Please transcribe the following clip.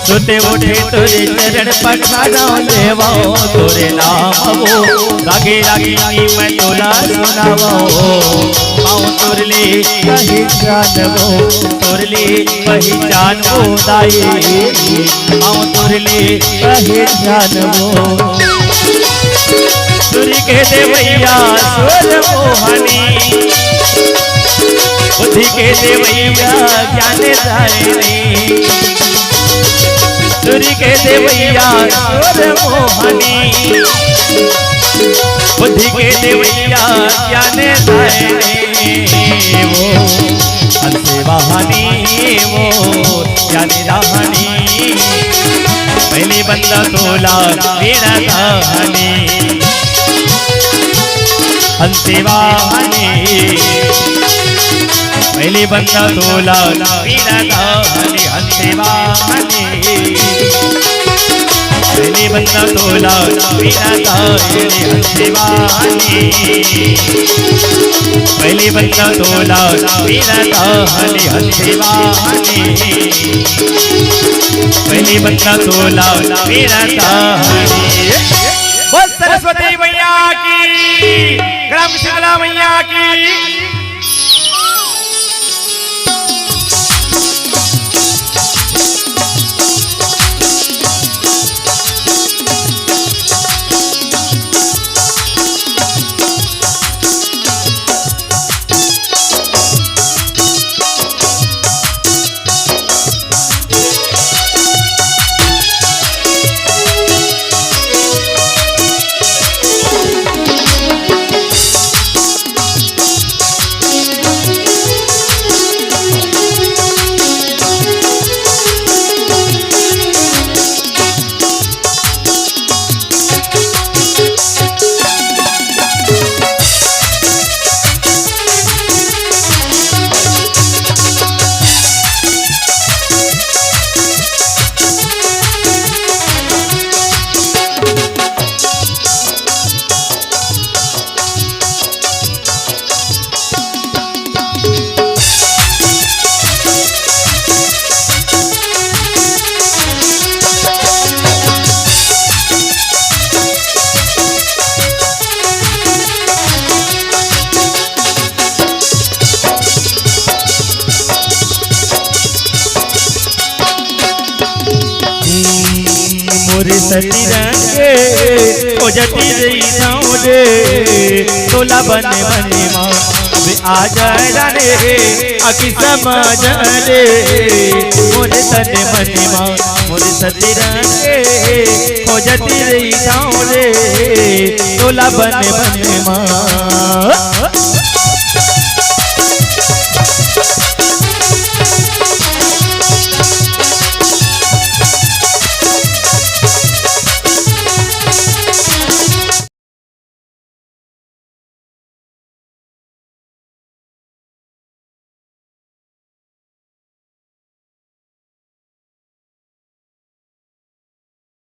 सुते उठे तोरे चरण पखाना देवो तोरे नाम वो रागे रागे मैं तोला सुनावो पाँव तोरले पहचानवो तोरले पहचानवो दाई पाँव तोरले पहचानवो तुरी के देवैया स्वर मोहनी बुद्धि के देवैया ज्ञान धारिणी तुरी के देवैया स्वर मोहनी बुद्धि के देवैया ज्ञान धारिणी वो हंसे वाहनी वो ज्ञान राहनी पहली बंदा तोला मेरा कहानी हंसे वाहनी पहली बंदा तोला मेरा कहानी हंसे वाहनी पहली बंदा तोला मेरा कहानी हंसे वाहनी पहली बंदा तोला मेरा कहानी हंसे वाहनी पहली बंदा तोला मेरा कहानी। बोल सरस्वती मैया की, ग्राम शीतला मैया की। मोरे सती रंगे ओ जती रही साउंडे तोला बने बने माँ अब आ जाए जाने आखि समझ ले मोरे तने बने माँ मोरे सती रंगे ओ जती रही साउंडे तोला बने बने माँ